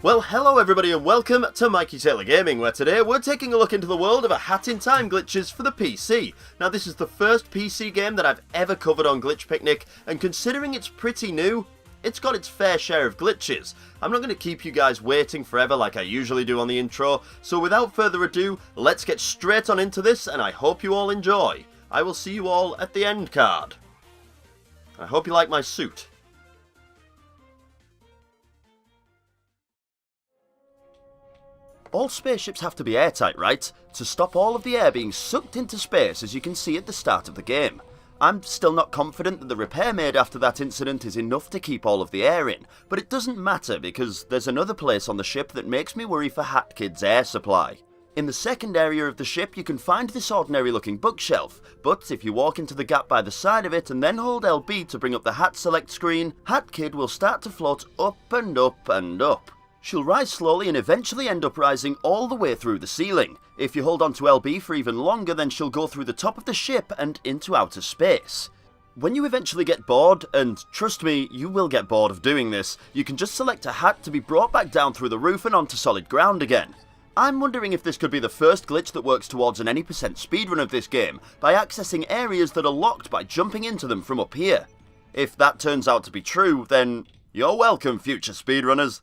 Well, hello everybody and welcome to MikeyTaylorGaming, where today we're taking a look into the world of a hat in time glitches for the PC. Now this is the first PC game that I've ever covered on Glitch Picnic, and considering it's pretty new, it's got its fair share of glitches. I'm not going to keep you guys waiting forever like I usually do on the intro, so without further ado, let's get straight on into this and I hope you all enjoy. I will see you all at the end card. I hope you like my suit. All spaceships have to be airtight, right? To stop all of the air being sucked into space, as you can see at the start of the game. I'm still not confident that the repair made after that incident is enough to keep all of the air in, but it doesn't matter because there's another place on the ship that makes me worry for Hat Kid's air supply. In the second area of the ship you can find this ordinary looking bookshelf, but if you walk into the gap by the side of it and then hold LB to bring up the hat select screen, Hat Kid will start to float up and up and up. She'll rise slowly and eventually end up rising all the way through the ceiling. If you hold on to LB for even longer, then she'll go through the top of the ship and into outer space. When you eventually get bored, and trust me, you will get bored of doing this, you can just select a hat to be brought back down through the roof and onto solid ground again. I'm wondering if this could be the first glitch that works towards an any percent speedrun of this game, by accessing areas that are locked by jumping into them from up here. If that turns out to be true, then you're welcome, future speedrunners.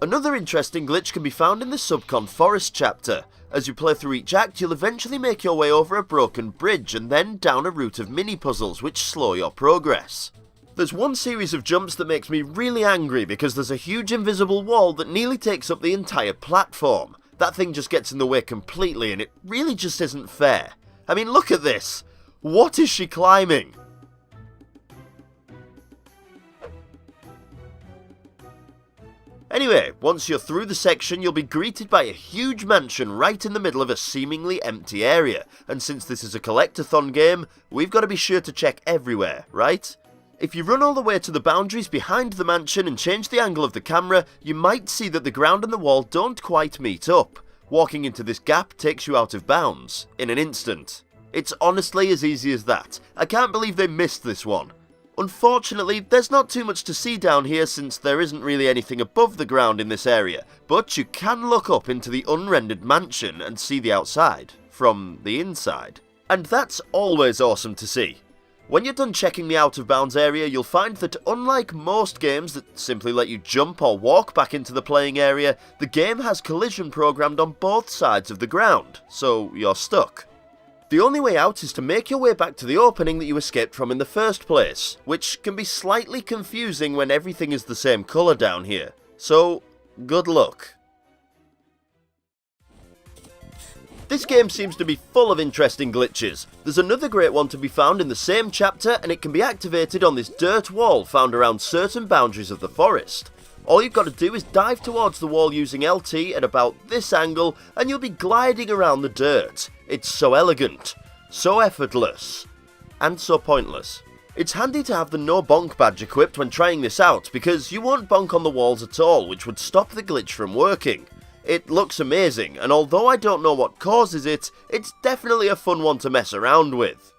Another interesting glitch can be found in the Subcon forest chapter. As you play through each act, you'll eventually make your way over a broken bridge and then down a route of mini-puzzles which slow your progress. There's one series of jumps that makes me really angry because there's a huge invisible wall that nearly takes up the entire platform. That thing just gets in the way completely and it really just isn't fair. I mean, look at this! What is she climbing? Anyway, once you're through the section, you'll be greeted by a huge mansion right in the middle of a seemingly empty area, and since this is a collectathon game, we've got to be sure to check everywhere, right? If you run all the way to the boundaries behind the mansion and change the angle of the camera, you might see that the ground and the wall don't quite meet up. Walking into this gap takes you out of bounds, in an instant. It's honestly as easy as that. I can't believe they missed this one. Unfortunately, there's not too much to see down here since there isn't really anything above the ground in this area, but you can look up into the unrendered mansion and see the outside, from the inside. And that's always awesome to see. When you're done checking the out of bounds area, you'll find that unlike most games that simply let you jump or walk back into the playing area, the game has collision programmed on both sides of the ground, so you're stuck. The only way out is to make your way back to the opening that you escaped from in the first place, which can be slightly confusing when everything is the same colour down here, so good luck. This game seems to be full of interesting glitches. There's another great one to be found in the same chapter and it can be activated on this dirt wall found around certain boundaries of the forest. All you've got to do is dive towards the wall using LT at about this angle and you'll be gliding around the dirt. It's so elegant, so effortless, and so pointless. It's handy to have the no bonk badge equipped when trying this out because you won't bonk on the walls at all, which would stop the glitch from working. It looks amazing, and although I don't know what causes it, it's definitely a fun one to mess around with.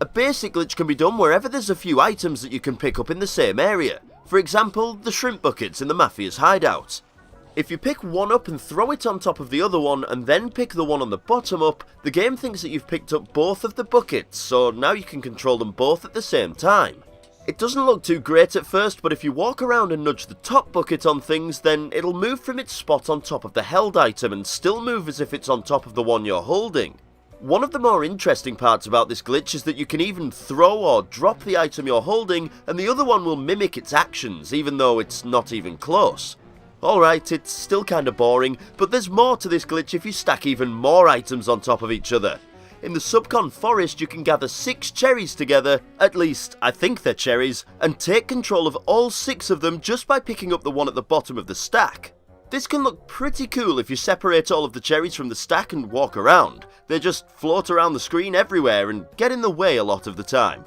A basic glitch can be done wherever there's a few items that you can pick up in the same area. For example, the shrimp buckets in the Mafia's hideout. If you pick one up and throw it on top of the other one and then pick the one on the bottom up, the game thinks that you've picked up both of the buckets, so now you can control them both at the same time. It doesn't look too great at first, but if you walk around and nudge the top bucket on things, then it'll move from its spot on top of the held item and still move as if it's on top of the one you're holding. One of the more interesting parts about this glitch is that you can even throw or drop the item you're holding and the other one will mimic its actions, even though it's not even close. Alright, it's still kinda boring, but there's more to this glitch if you stack even more items on top of each other. In the Subcon forest you can gather 6 cherries together, at least I think they're cherries, and take control of all 6 of them just by picking up the one at the bottom of the stack. This can look pretty cool if you separate all of the cherries from the stack and walk around. They just float around the screen everywhere and get in the way a lot of the time.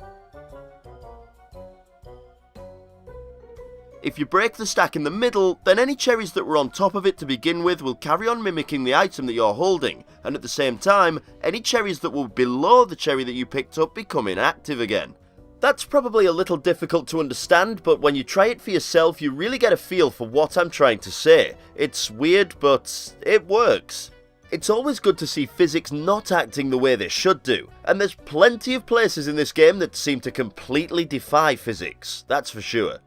If you break the stack in the middle, then any cherries that were on top of it to begin with will carry on mimicking the item that you're holding, and at the same time, any cherries that were below the cherry that you picked up become inactive again. That's probably a little difficult to understand, but when you try it for yourself, you really get a feel for what I'm trying to say. It's weird, but it works. It's always good to see physics not acting the way they should do, and there's plenty of places in this game that seem to completely defy physics, that's for sure.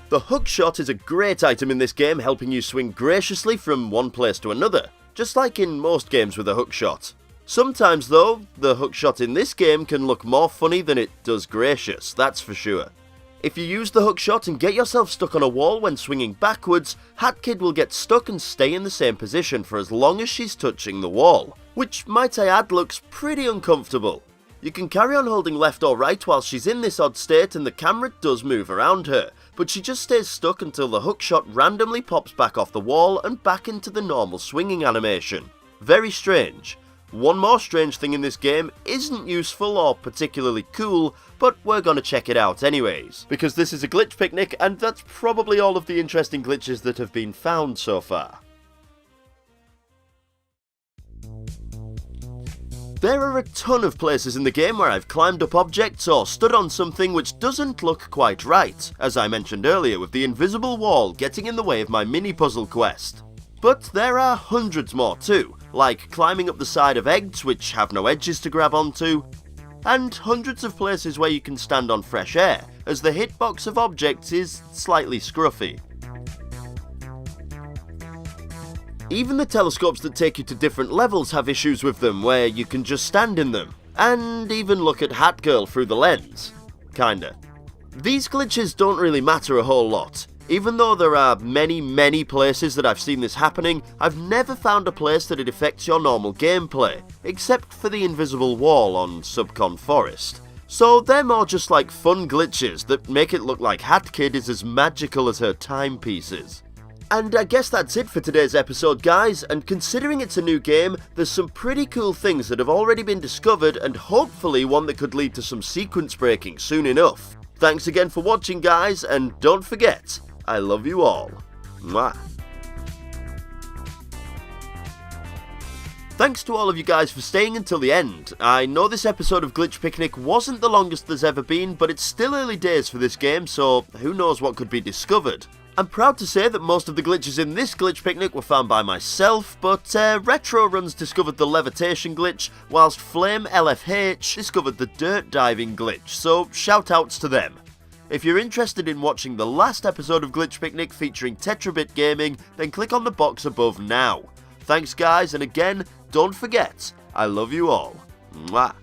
The hookshot is a great item in this game, helping you swing graciously from one place to another, just like in most games with a hookshot. Sometimes though, the hookshot in this game can look more funny than it does gracious, that's for sure. If you use the hookshot and get yourself stuck on a wall when swinging backwards, Hat Kid will get stuck and stay in the same position for as long as she's touching the wall, which, might I add, looks pretty uncomfortable. You can carry on holding left or right while she's in this odd state and the camera does move around her, but she just stays stuck until the hookshot randomly pops back off the wall and back into the normal swinging animation. Very strange. One more strange thing in this game isn't useful or particularly cool, but we're gonna check it out anyways, because this is a glitch picnic and that's probably all of the interesting glitches that have been found so far. There are a ton of places in the game where I've climbed up objects or stood on something which doesn't look quite right, as I mentioned earlier with the invisible wall getting in the way of my mini puzzle quest. But there are hundreds more too, like climbing up the side of eggs which have no edges to grab onto, and hundreds of places where you can stand on fresh air, as the hitbox of objects is slightly scruffy. Even the telescopes that take you to different levels have issues with them, where you can just stand in them, and even look at Hat Girl through the lens. Kinda. These glitches don't really matter a whole lot. Even though there are many places that I've seen this happening, I've never found a place that it affects your normal gameplay, except for the invisible wall on Subcon Forest. So they're more just like fun glitches that make it look like Hat Kid is as magical as her timepieces. And I guess that's it for today's episode, guys, and considering it's a new game, there's some pretty cool things that have already been discovered and hopefully one that could lead to some sequence breaking soon enough. Thanks again for watching, guys, and don't forget, I love you all. Mwah. Thanks to all of you guys for staying until the end. I know this episode of Glitch Picnic wasn't the longest there's ever been, but it's still early days for this game, so who knows what could be discovered. I'm proud to say that most of the glitches in this Glitch Picnic were found by myself, but Retro Runs discovered the Levitation Glitch, whilst Flame LFH discovered the Dirt Diving Glitch, so shout outs to them. If you're interested in watching the last episode of Glitch Picnic featuring Tetrabit Gaming, then click on the box above now. Thanks guys, and again, don't forget, I love you all. Mwah.